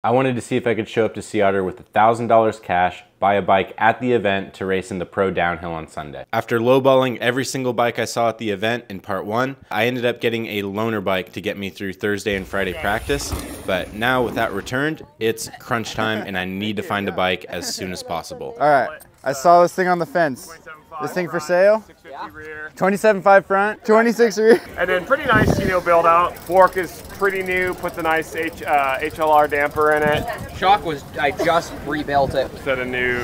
I wanted to see if I could show up to Sea Otter with $1,000 cash, buy a bike at the event to race in the pro downhill on Sunday. After lowballing every single bike I saw at the event in part 1, I ended up getting a loaner bike to get me through Thursday and Friday practice, but now with that returned, it's crunch time and I need to find a bike as soon as possible. All right, I saw this thing on the fence. This thing for sale? 650 rear. 27.5 front, 26 rear. And then pretty nice, build out. Fork is pretty new, puts a nice HLR damper in it. Shock was, I just rebuilt it. Set of new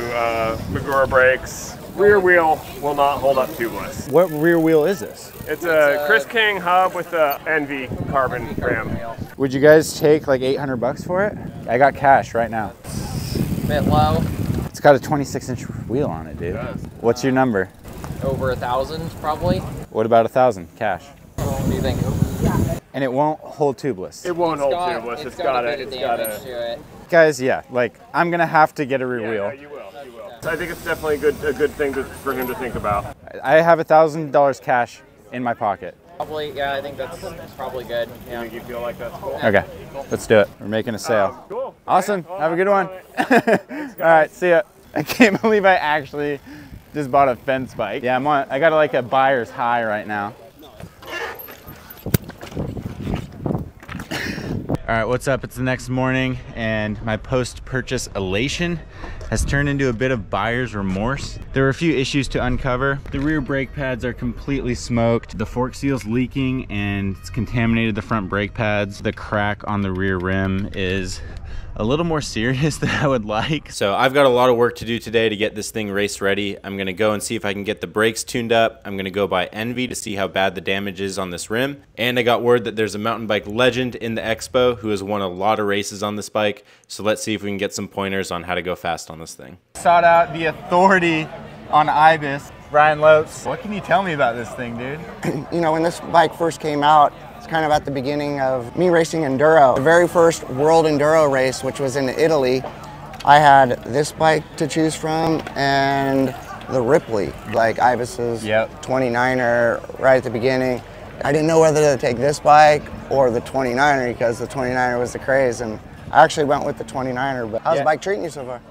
Magura brakes. Rear wheel will not hold up tubeless. What rear wheel is this? It's a Chris King hub with a NV carbon ram. Would you guys take like 800 bucks for it? I got cash right now. Bit low. It's got a 26-inch wheel on it, dude. What's your number? Over 1,000 probably. What about 1,000 cash? What do you think? And it won't hold tubeless. It won't hold tubeless. It's got it. Guys, yeah, like I'm gonna have to get a rear wheel. Yeah, you will. So I think it's definitely a good thing for him to think about. I have $1,000 cash in my pocket. Probably, yeah, I think that's probably good. Yeah. You feel like that's cool? Okay, let's do it. We're making a sale. Cool. Awesome. Well, have a good one. Thanks, All right, see ya. I can't believe I actually just bought a fence bike. Yeah, I got like a buyer's high right now. All right, what's up? It's the next morning and my post-purchase elation has turned into a bit of buyer's remorse. There were a few issues to uncover. The rear brake pads are completely smoked. The fork seal's leaking and it's contaminated the front brake pads. The crack on the rear rim is a little more serious than I would like. So I've got a lot of work to do today to get this thing race ready. I'm gonna go and see if I can get the brakes tuned up. I'm gonna go by Envy to see how bad the damage is on this rim. And I got word that there's a mountain bike legend in the expo who has won a lot of races on this bike. So let's see if we can get some pointers on how to go fast on this thing. Sought out the authority on Ibis, Brian Lopes. What can you tell me about this thing, dude? You know, when this bike first came out, it's kind of at the beginning of me racing enduro. The very first world enduro race, which was in Italy, I had this bike to choose from and the Ripley, like Ibis's 29er right at the beginning. I didn't know whether to take this bike or the 29er because the 29er was the craze, and I actually went with the 29er. But how's the bike treating you so far?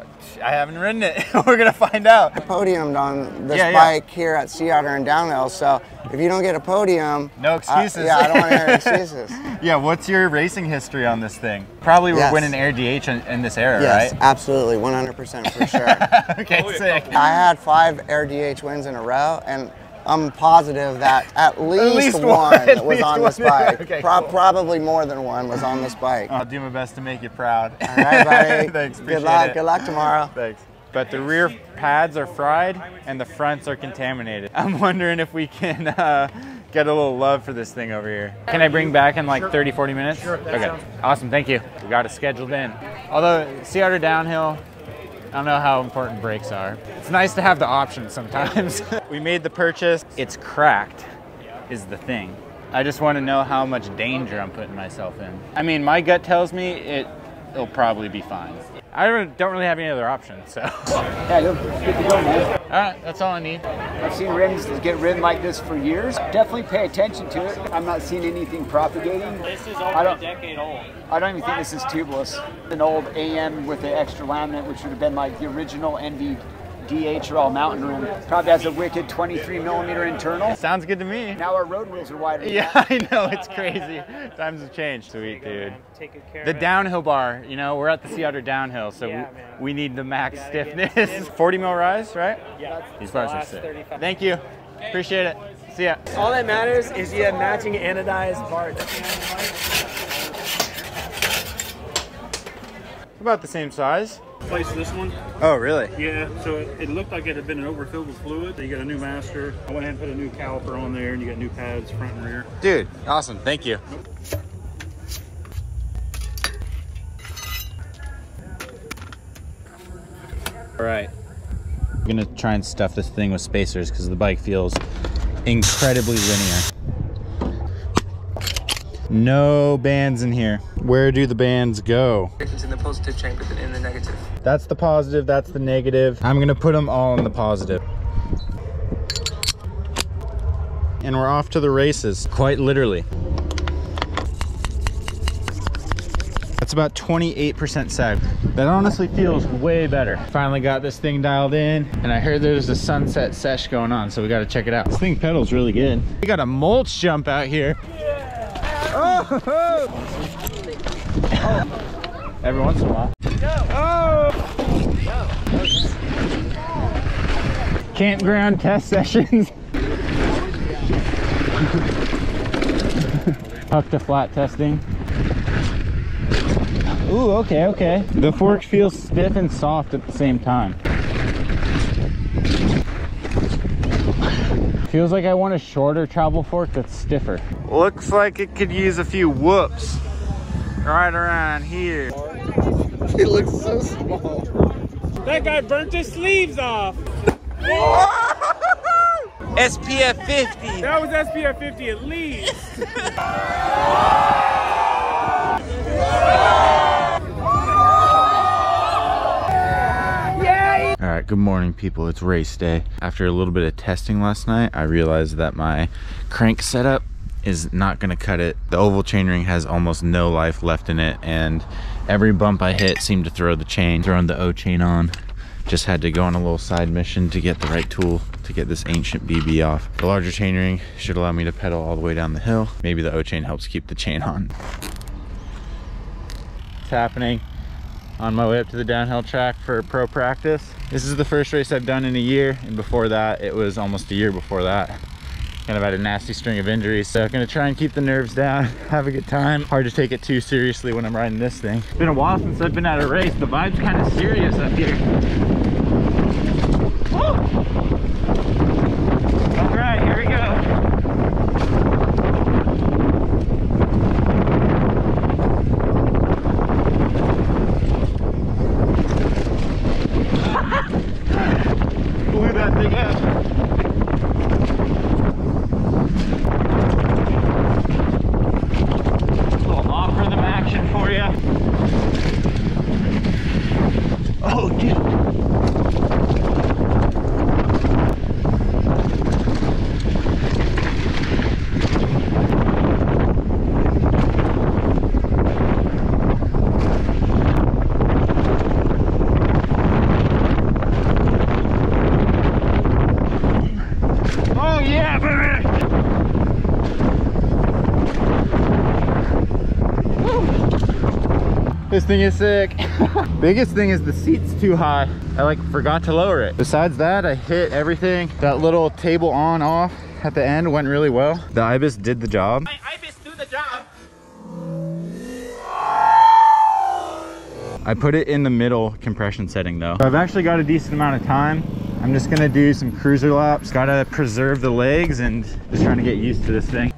I haven't ridden it. We're gonna find out. I podiumed on this bike here at Sea Otter and Downhill, so if you don't get a podium, no excuses. I don't want to hear excuses. Yeah, what's your racing history on this thing? Probably we're winning Air DH in this era, right? Yes, absolutely, 100% for sure. Okay, sick. I had 5 Air DH wins in a row, and I'm positive that at least one was on this bike. Okay, cool. Probably more than one was on this bike. I'll do my best to make you proud. All right, buddy. Thanks, Good luck. Good luck tomorrow. Thanks. But the rear pads are fried and the fronts are contaminated. I'm wondering if we can get a little love for this thing over here. Can I bring back in like 30, 40 minutes? Sure. Okay, awesome, thank you. We got it scheduled in. Although Sea Otter Downhill, I don't know how important brakes are. It's nice to have the option sometimes. We made the purchase. It's cracked is the thing. I just want to know how much danger I'm putting myself in. I mean, my gut tells me it'll probably be fine. I don't really have any other options, so. Yeah, you're good to go, man. All right, that's all I need. I've seen rims get ridden like this for years. Definitely pay attention to it. I'm not seeing anything propagating. This is over a decade old. I don't even think this is tubeless. An old AM with the extra laminate, which would have been like the original NV DH or all mountain rim. Probably has a wicked 23mm internal. Sounds good to me. Now our road wheels are wider. Yeah, I know, it's crazy. Times have changed. Sweet, dude. The downhill bar, you know, we're at the Sea Otter Downhill, so we need the max stiffness. 40 mil rise, right? Yeah. These bars are sick. Thank you. Appreciate it. See ya. All that matters is you have matching anodized parts. About the same size. Replaced this one. Oh, really? Yeah, so it looked like it had been overfilled with fluid. You got a new master. I went ahead and put a new caliper on there, and you got new pads front and rear. Dude, awesome. Thank you. All right. I'm gonna try and stuff this thing with spacers because the bike feels incredibly linear. No bands in here. Where do the bands go? It's in the positive chain, but in the negative. That's the positive, that's the negative. I'm gonna put them all in the positive. And we're off to the races, quite literally. That's about 28% sag. That honestly feels way better. Finally got this thing dialed in, and I heard there's a sunset sesh going on, so we got to check it out. This thing pedals really good. We got a mulch jump out here. Yeah. Oh! Every once in a while. Oh! Campground test sessions. Huck to flat testing. Ooh, okay, okay. The fork feels stiff and soft at the same time. Feels like I want a shorter travel fork that's stiffer. Looks like it could use a few whoops right around here. It looks so small. That guy burnt his sleeves off. SPF 50. That was SPF 50 at least. All right, good morning, people. It's race day. After a little bit of testing last night, I realized that my crank setup is not gonna cut it. The oval chainring has almost no life left in it, and every bump I hit seemed to throw the chain. Throwing the O chain on, just had to go on a little side mission to get the right tool to get this ancient BB off. The larger chainring should allow me to pedal all the way down the hill. Maybe the O chain helps keep the chain on. It's happening. On my way up to the downhill track for pro practice. This is the first race I've done in a year, and before that it was almost a year before that. Kind of had a nasty string of injuries, so I'm gonna try and keep the nerves down, have a good time. Hard to take it too seriously when I'm riding this thing. It's been a while since I've been at a race. The vibe's kind of serious up here. Woo! All right, here we go. Blew that thing up. A little off-rhythm action for you. Oh, dude. This thing is sick. Biggest thing is the seat's too high. I forgot to lower it. Besides that, I hit everything. That little table on off at the end went really well. The Ibis did the job. Ibis do the job. I put it in the middle compression setting though. I've actually got a decent amount of time. I'm just gonna do some cruiser laps. Gotta preserve the legs and just trying to get used to this thing.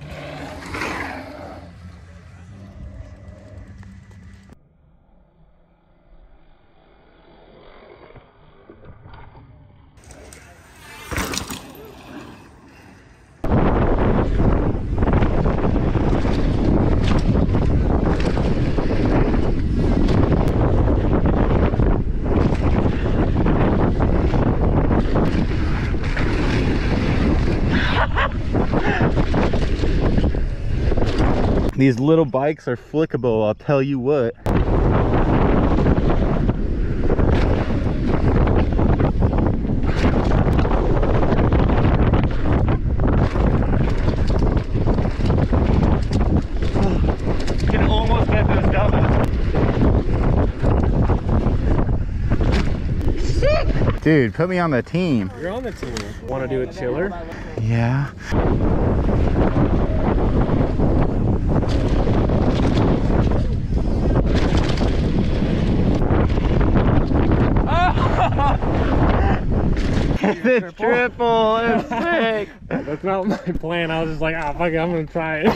These little bikes are flickable, I'll tell you what. Can almost get those doubles. Sick! Dude, put me on the team. You're on the team. Want to do a chiller? Yeah. The triple is sick. That's not my plan. I was just like, ah, fuck it, I'm gonna try it.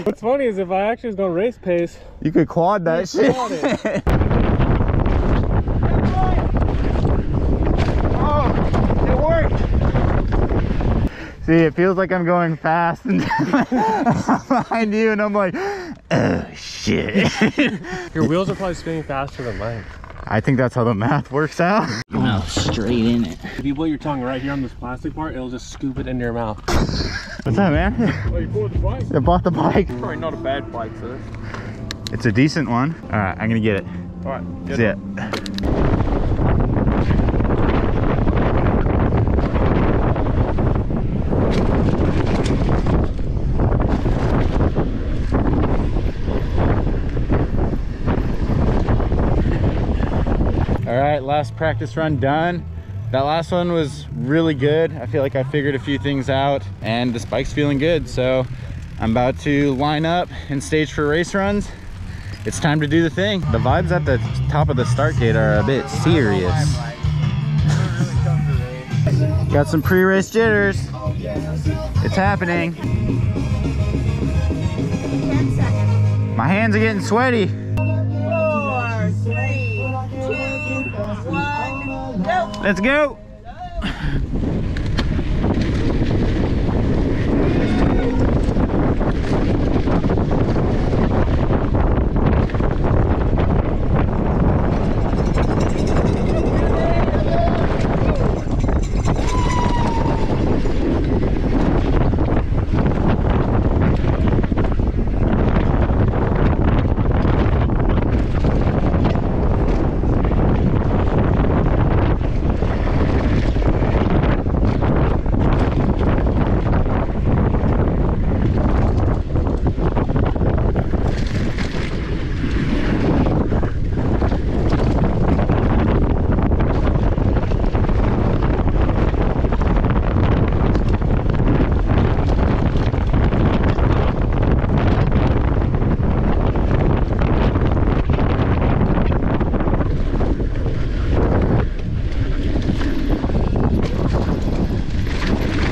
What's funny is if I actually was gonna race pace, you could quad that shit. Oh, it worked. See, it feels like I'm going fast and behind you, and I'm like, oh shit. your wheels are probably spinning faster than mine. I think that's how the math works out. Mouth straight in it. If you put your tongue right here on this plastic part, it'll just scoop it into your mouth. What's that, man? Oh, you bought the bike? I bought the bike. Probably not a bad bike, sir. It's a decent one. All right, I'm gonna get it. All right, good. See it. All right, last practice run done. That last one was really good. I feel like I figured a few things out and this bike's feeling good. So I'm about to line up and stage for race runs. It's time to do the thing. The vibes at the top of the start gate are a bit serious. Got some pre-race jitters. It's happening. My hands are getting sweaty. 4, 3, 2, 1, go. Let's go.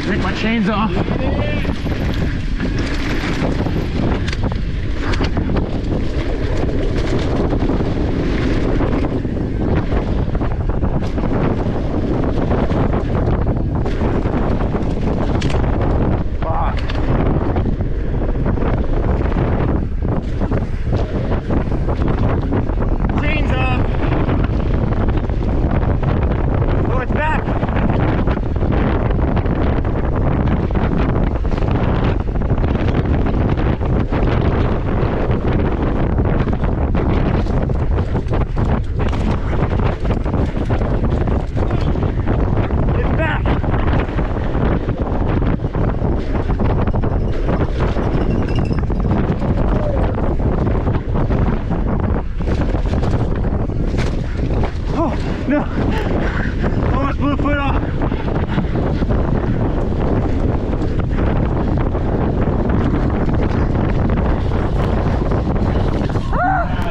Take my chains off. No! Almost blew a foot off.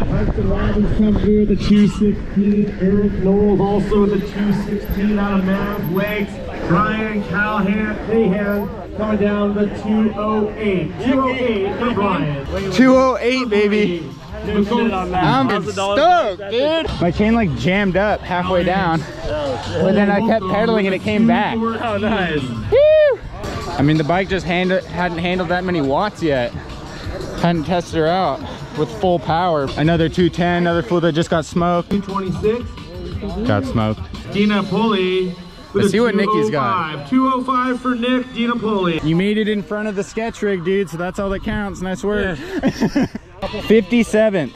Preston Robbins comes through with the 216. Eric Knowles also with the 216 out of Mammoth Lakes. Brian Cahan coming down the 208. 208 for Brian. 208, baby. I'm stoked, dude. My chain like jammed up halfway down, but then I kept pedaling and it came back. Oh, nice. Woo! I mean, the bike just hadn't handled that many watts yet. Hadn't tested her out with full power. Another 210, another fool that just got smoked. 226. Got smoked. Dina Pulley. Let's see what Nikki's got. 205 for Nick, Dina Pulley. You made it in front of the sketch rig, dude, so that's all that counts. Nice work. Yeah. 57th.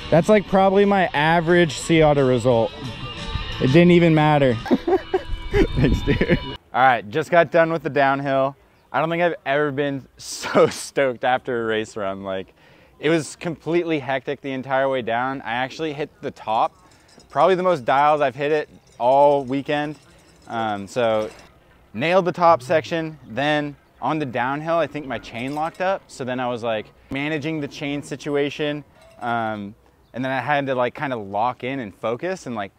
That's like probably my average sea otter result. It didn't even matter. Thanks, dude. All right, just got done with the downhill. I don't think I've ever been so stoked after a race run. Like, it was completely hectic the entire way down. I actually hit the top, probably the most dials I've hit it all weekend. So nailed the top section. Then on the downhill, I think my chain locked up. So then I was like managing the chain situation. And then I had to like kind of lock in and focus and like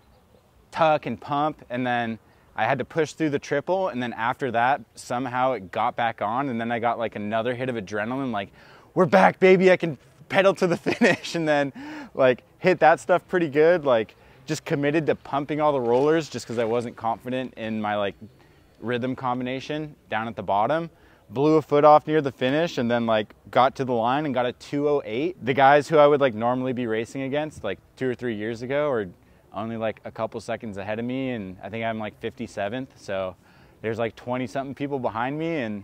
tuck and pump. And then I had to push through the triple. And then after that, somehow it got back on. And then I got like another hit of adrenaline, like, we're back, baby. I can pedal to the finish. And then like hit that stuff pretty good. Like just committed to pumping all the rollers just because I wasn't confident in my like rhythm combination down at the bottom. Blew a foot off near the finish and then like got to the line and got a 208. The guys who I would like normally be racing against like 2 or 3 years ago are only like a couple seconds ahead of me, and I think I'm like 57th. So there's like 20 something people behind me, and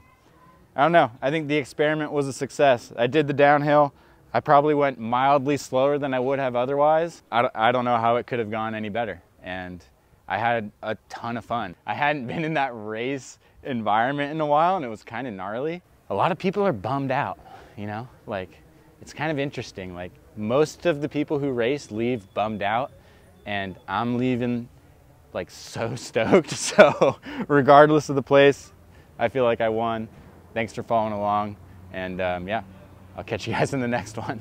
I don't know. I think the experiment was a success. I did the downhill, I probably went mildly slower than I would have otherwise. I don't know how it could have gone any better. And I had a ton of fun. I hadn't been in that race environment in a while, and it was kind of gnarly. A lot of people are bummed out, you know? Like, it's kind of interesting. Like, most of the people who race leave bummed out, and I'm leaving like so stoked. So regardless of the place, I feel like I won. Thanks for following along, and yeah, I'll catch you guys in the next one.